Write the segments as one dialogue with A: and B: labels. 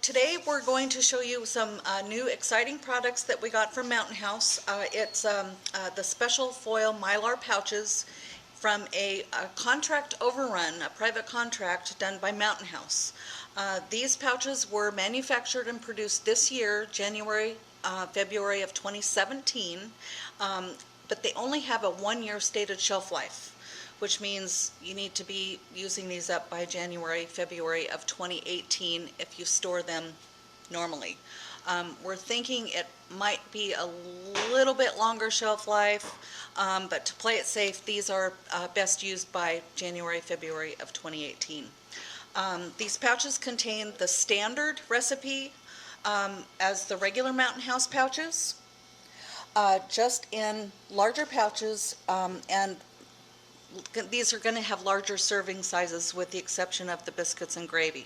A: Today we're going to show you some new exciting products that we got from Mountain House. It's the special foil Mylar pouches from a contract overrun, a private contract done by Mountain House. These pouches were manufactured and produced this year, January, February of 2017, but they only have a 1-year stated shelf life, which means you need to be using these up by January, February of 2018 if you store them normally. We're thinking it might be a little bit longer shelf life, but to play it safe, these are best used by January, February of 2018. These pouches contain the standard recipe as the regular Mountain House pouches, just in larger pouches, and these are going to have larger serving sizes with the exception of the biscuits and gravy.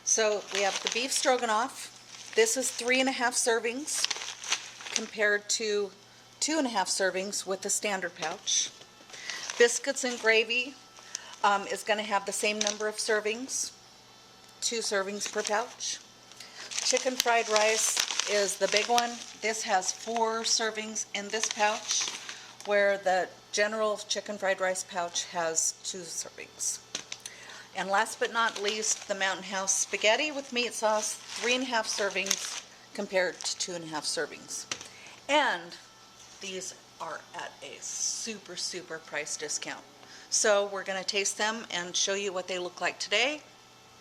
A: So we have the beef stroganoff. This is 3.5 servings compared to 2.5 servings with the standard pouch. Biscuits and gravy is going to have the same number of servings, 2 servings per pouch. Chicken fried rice is the big one. This has 4 servings in this pouch, where the general chicken fried rice pouch has 2 servings. And last but not least, the Mountain House spaghetti with meat sauce, 3.5 servings compared to 2.5 servings. And these are at a super, super price discount. So we're going to taste them and show you what they look like today,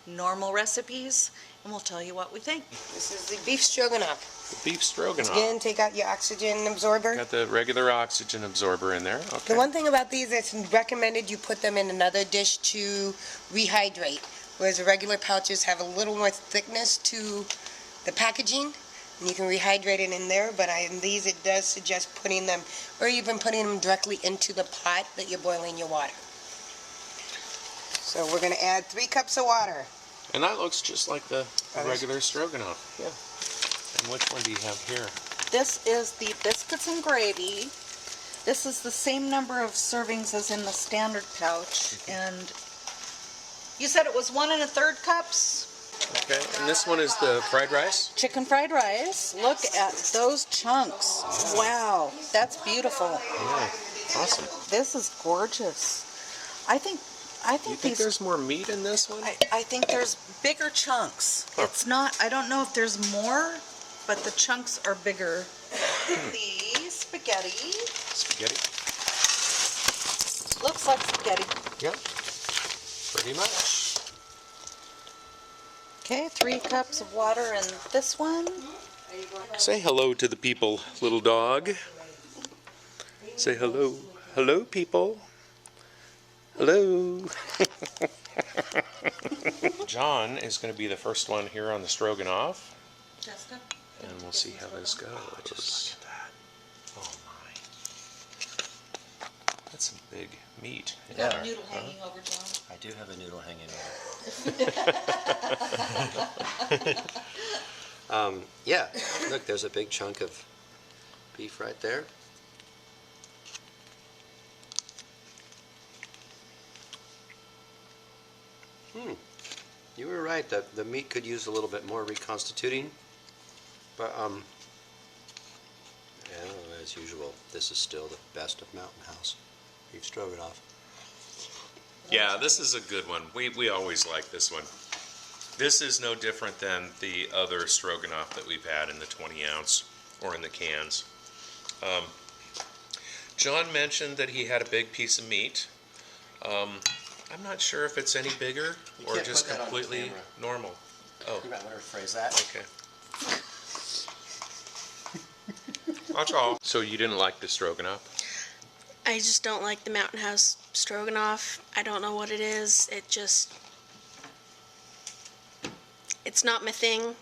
A: normal recipes, and we'll tell you what we think.
B: This is the beef stroganoff.
C: The beef stroganoff.
B: Again, take out your oxygen absorber.
C: Got the regular oxygen absorber in there. Okay.
B: The one thing about these, it's recommended you put them in another dish to rehydrate, whereas the regular pouches have a little more thickness to the packaging, and you can rehydrate it in there, but in these it does suggest putting them, or even putting them directly into the pot that you're boiling your water. So we're going to add 3 cups of water.
C: And that looks just like the regular stroganoff. Yeah. And which one do you have here?
A: This is the biscuits and gravy. This is the same number of servings as in the standard pouch. And you said it was 1 1/3 cups?
C: Okay, and this one is the fried rice?
A: Chicken fried rice. Look at those chunks. Wow, that's beautiful.
C: Yeah, awesome.
A: This is gorgeous. I think
C: You think there's more meat in this one?
A: I think there's bigger chunks.
C: Huh.
A: It's not, I don't know if there's more, but the chunks are bigger. The spaghetti.
C: Spaghetti?
A: Looks like spaghetti.
C: Yeah, pretty much.
A: Okay, 3 cups of water in this one.
C: Say hello to the people, little dog. Say hello. Hello, people. Hello. John is going to be the first one here on the stroganoff.
A: Jessica?
C: And we'll see how this goes. Just look at that. Oh my. That's some big meat.
A: You got a noodle hanging over, John?
D: I do have a noodle hanging over. Yeah, look, there's a big chunk of beef right there. You were right that the meat could use a little bit more reconstituting, but yeah, as usual, this is still the best of Mountain House beef stroganoff.
C: Yeah, this is a good one. We always like this one. This is no different than the other stroganoff that we've had in the 20-ounce or in the cans. John mentioned that he had a big piece of meat. I'm not sure if it's any bigger or just completely normal. Oh.
D: You might want to rephrase that.
C: Okay. That's all. So you didn't like the stroganoff?
E: I just don't like the Mountain House stroganoff. I don't know what it is. It's not my thing.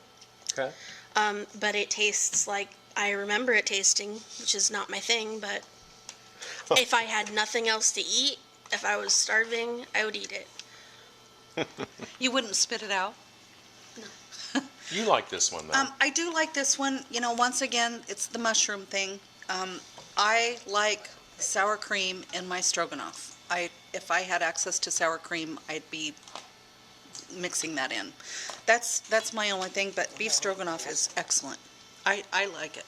C: Okay.
E: But it tastes like I remember it tasting, which is not my thing, but if I had nothing else to eat, if I was starving, I would eat it.
A: You wouldn't spit it out?
E: No.
C: You like this one, though.
A: I do like this one. You know, once again, it's the mushroom thing. I like sour cream in my stroganoff. If I had access to sour cream, I'd be mixing that in. That's my only thing, but beef stroganoff is excellent. I like it.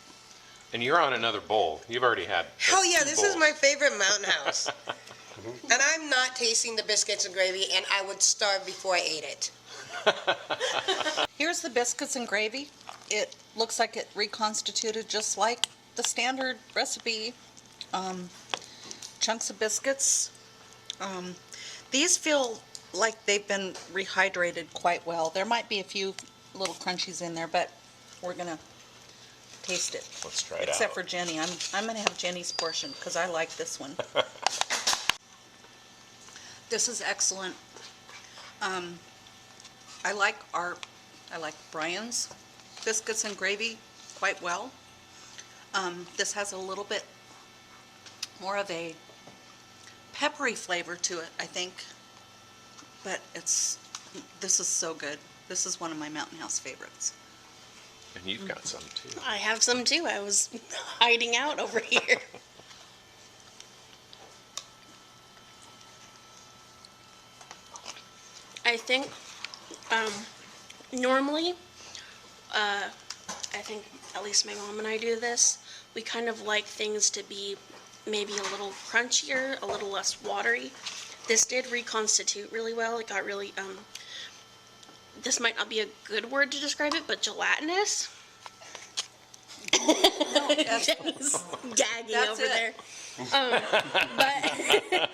C: And you're on another bowl. You've already had.
B: Oh yeah,
C: two
B: this is
C: bowls.
B: my favorite Mountain House. And I'm not tasting the biscuits and gravy, and I would starve before I ate it.
A: Here's the biscuits and gravy. It looks like it reconstituted just like the standard recipe. Chunks of biscuits. These feel like they've been rehydrated quite well. There might be a few little crunchies in there, but we're gonna taste it.
C: Let's try it
A: Except
C: out.
A: for Jenny. I'm gonna have Jenny's portion because I like this one. This is excellent. I like Brian's biscuits and gravy quite well. This has a little bit more of a peppery flavor to it, I think. But this is so good. This is one of my Mountain House favorites.
C: And you've got some too.
E: I have some too. I was hiding out over here. I think normally, I think at least my mom and I do this. We kind of like things to be maybe a little crunchier, a little less watery. This did reconstitute really well. It got really, this might not be a good word to describe it, but gelatinous. Jenny's gagging
A: That's
E: over
A: it.
E: there.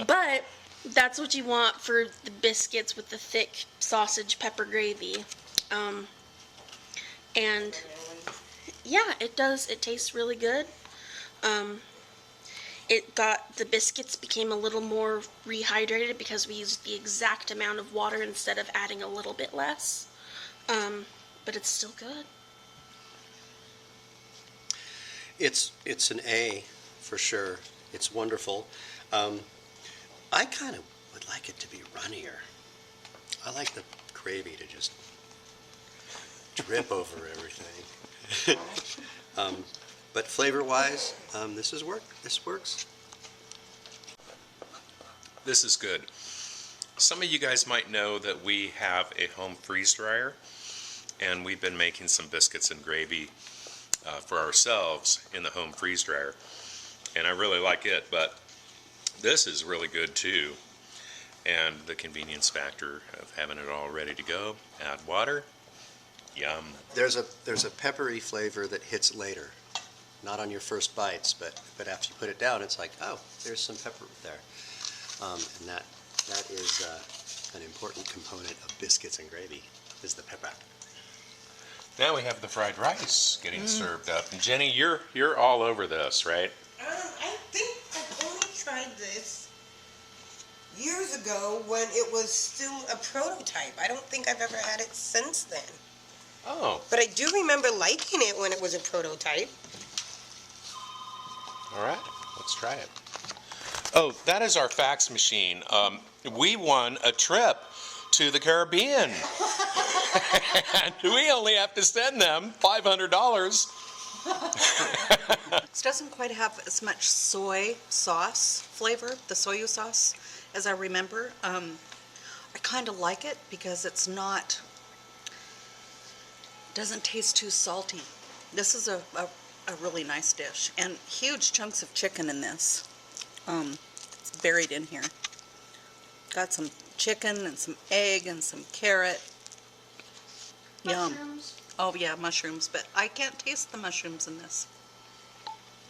E: But that's what you want for the biscuits with the thick sausage pepper gravy. And yeah, it does. It tastes really good. The biscuits became a little more rehydrated because we used the exact amount of water instead of adding a little bit less. But it's still good.
D: It's an A for sure. It's wonderful. I kind of would like it to be runnier. I like the gravy to just drip over everything. But flavor-wise, this works.
C: This is good. Some of you guys might know that we have a home freeze dryer, and we've been making some biscuits and gravy for ourselves in the home freeze dryer. And I really like it, but this is really good too. And the convenience factor of having it all ready to go, add water, yum.
D: There's a peppery flavor that hits later, not on your first bites, but after you put it down, it's like, oh, there's some pepper there, and that is an important component of biscuits and gravy is the pepper.
C: Now we have the fried rice getting served up. And Jenny, you're all over this, right?
B: I think I've only tried this years ago when it was still a prototype. I don't think I've ever had it since then.
C: Oh,
B: But I do remember liking it when it was a prototype.
C: all right. Let's try it. Oh, that is our fax machine. We won a trip to the Caribbean. And we only have to send them $500.
A: This doesn't quite have as much soy sauce flavor, the soy sauce, as I remember. I kind of like it because it's not, doesn't taste too salty. This is a really nice dish, and huge chunks of chicken in this. It's buried in here. Got some chicken and some egg and some carrot. Yum.
E: Mushrooms.
A: Oh yeah, mushrooms, but I can't taste the mushrooms in this.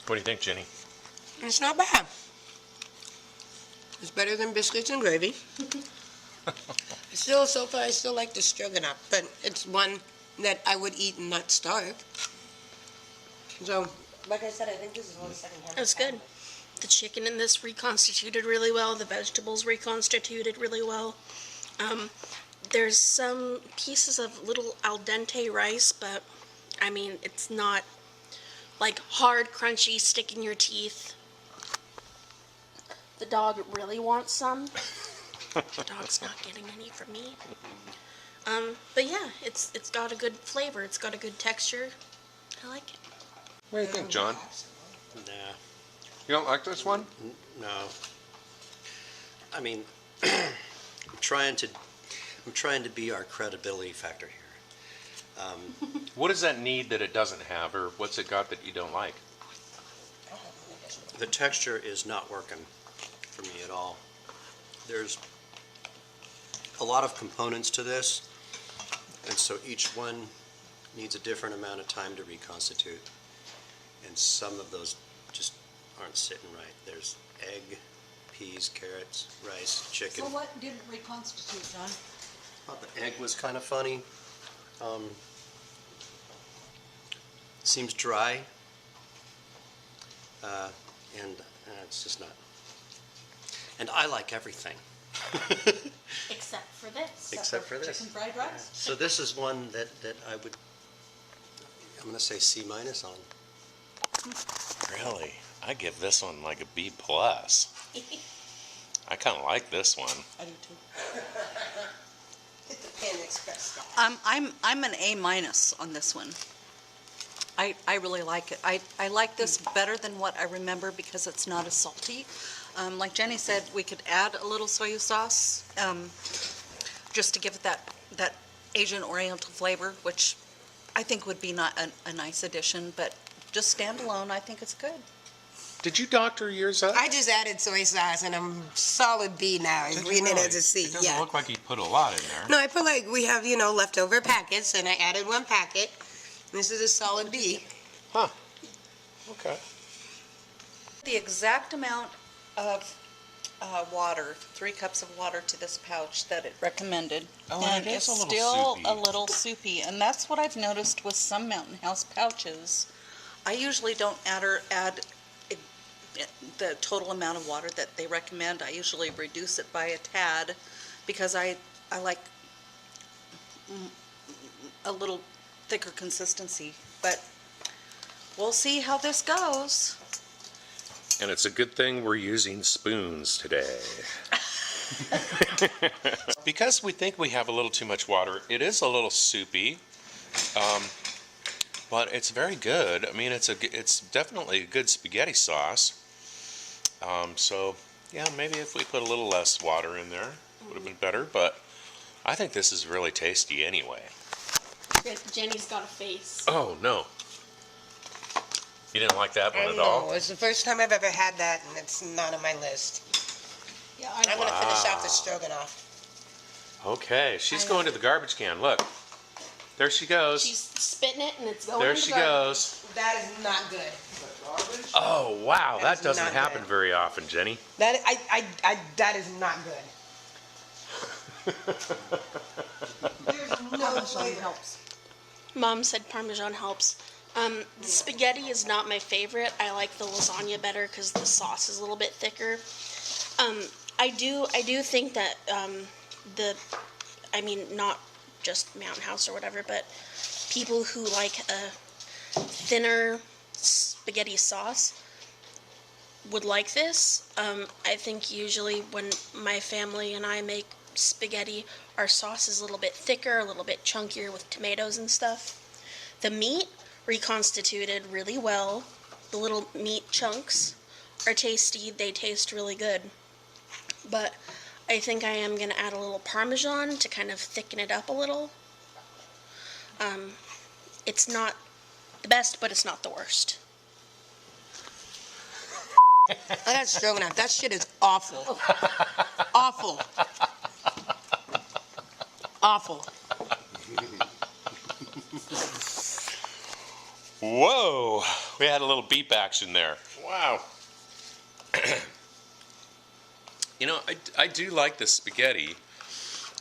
C: What do you think, Jenny?
B: It's not bad. It's better than biscuits and gravy. So far, I still like the stroganoff, but it's one that I would eat and not starve. So, like I said, I think this is only the second time.
E: It was good. The chicken in this reconstituted really well. The vegetables reconstituted really well. There's some pieces of little al dente rice, but I mean, it's not like hard, crunchy, stick in your teeth. The dog really wants some. The dog's not getting any from me. But yeah, it's got a good flavor. It's got a good texture. I like it.
C: What do you think, John?
D: Nah,
C: You don't like this one?
D: no. I mean, I'm trying to I'm trying to be our credibility factor here.
C: What does that need that it doesn't have, or what's it got that you don't like?
D: The texture is not working for me at all. There's a lot of components to this, and so each one needs a different amount of time to reconstitute. And some of those just aren't sitting right. There's egg, peas, carrots, rice, chicken.
A: So what didn't reconstitute, John?
D: Thought the egg was kind of funny. Seems dry. And it's just not. And I like everything.
E: Except for this.
D: Except for this.
A: Chicken fried rice?
D: So this is one that I would, I'm going to say C- on.
C: Really? I give this one like a B+. I kind of like this one.
A: I do too.
B: Hit the Panda Express stuff.
A: I'm an A- on this one. I really like it. I like this better than what I remember because it's not as salty. Like Jenny said, we could add a little soy sauce just to give it that Asian Oriental flavor, which I think would be not a nice addition, but just standalone, I think it's good.
C: Did you doctor yours up?
B: I just added soy sauce and I'm solid B now.
C: Did you
B: Reading it
C: really?
B: as a C.
C: It doesn't
B: Yeah.
C: look like you put a lot in there.
B: No, I put like we have, leftover packets and I added one packet. This is a solid B.
C: Huh. Okay.
A: The exact amount of water, 3 cups of water to this pouch that it recommended.
C: Oh, and it is
A: it's
C: a little
A: still
C: soupy.
A: a little soupy, and that's what I've noticed with some Mountain House pouches. I usually don't add the total amount of water that they recommend. I usually reduce it by a tad because I like a little thicker consistency, but we'll see how this goes.
C: And it's a good thing we're using spoons today. Because we think we have a little too much water, it is a little soupy, but it's very good. I mean, it's definitely a good spaghetti sauce. So, yeah, maybe if we put a little less water in there, it would have been better, but I think this is really tasty anyway.
E: Jenny's got a face.
C: Oh, no. You didn't like that one at all?
B: No, it's the first time I've ever had that and it's not on my list.
A: Yeah,
B: I'm going to finish off the stroganoff.
C: Okay, she's going to the garbage can. Look, there she goes.
E: She's spitting it and it's going
C: There
E: in the
C: she
E: garbage.
C: goes.
B: That is not good.
C: Oh, wow, that
B: is
C: doesn't
B: not
C: happen
B: good.
C: very often, Jenny.
B: That that is not good. There's no flavor.
A: helps.
E: Mom said Parmesan helps. The spaghetti is not my favorite. I like the lasagna better because the sauce is a little bit thicker. I do think that not just Mountain House or whatever, but people who like a thinner spaghetti sauce would like this. I think usually when my family and I make spaghetti, our sauce is a little bit thicker, a little bit chunkier with tomatoes and stuff. The meat reconstituted really well. The little meat chunks are tasty. They taste really good. But I think I am going to add a little Parmesan to kind of thicken it up a little. It's not the best, but it's not the worst.
B: I got stroganoff. That shit is awful. Awful. Awful.
C: Whoa, we had a little beep action there. Wow. You know, I do like the spaghetti,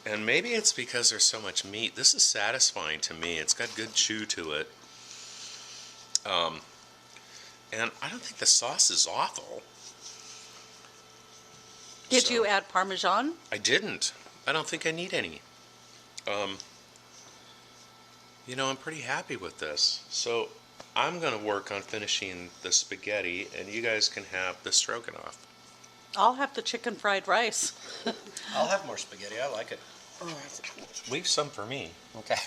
C: and maybe it's because there's so much meat. This is satisfying to me. It's got good chew to it. And I don't think the sauce is awful.
A: Did you add Parmesan?
C: I didn't. I don't think I need any. You know, I'm pretty happy with this. So I'm going to work on finishing the spaghetti, and you guys can have the stroganoff.
A: I'll have the chicken fried rice.
D: I'll have more spaghetti. I like it.
C: Leave some for me.
D: Okay.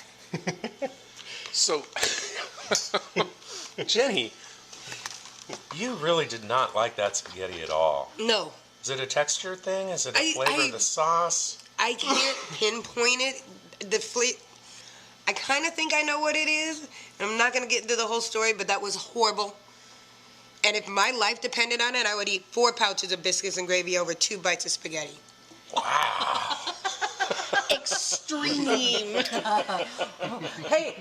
C: So, Jenny, you really did not like that spaghetti at all.
B: No.
C: Is it a texture thing? Is it a
B: I-
C: flavor
B: I-
C: of the sauce?
B: I I can't pinpoint it. I kind of think I know what it is. And I'm not going to get into the whole story, but that was horrible. And if my life depended on it, I would eat 4 pouches of biscuits and gravy over 2 bites of spaghetti.
E: Extreme.
A: Hey,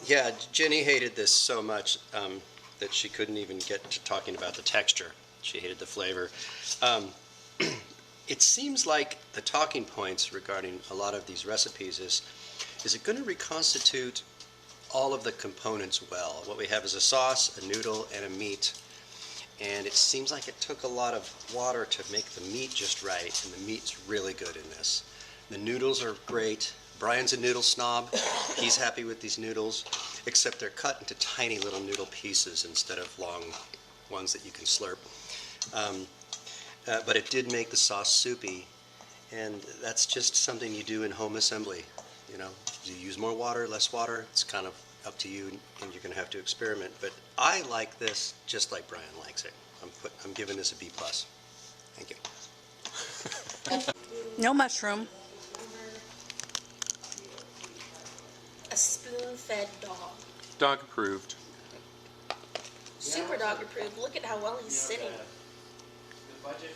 D: Yeah, Jenny hated this so much that she couldn't even get to talking about the texture. She hated the flavor. It seems like the talking points regarding a lot of these recipes is it going to reconstitute all of the components well? What we have is a sauce, a noodle, and a meat. And it seems like it took a lot of water to make the meat just right, and the meat's really good in this. The noodles are great. Brian's a noodle snob. He's happy with these noodles, except they're cut into tiny little noodle pieces instead of long ones that you can slurp. But it did make the sauce soupy, and that's just something you do in home assembly. You know, you use more water, less water, it's kind of up to you, and you're going to have to experiment. But I like this just like Brian likes it. I'm giving this a B+. Thank you.
A: no mushroom.
E: A spoon-fed dog.
C: Dog approved.
E: Super dog approved. Look at how well he's sitting.
F: The budget.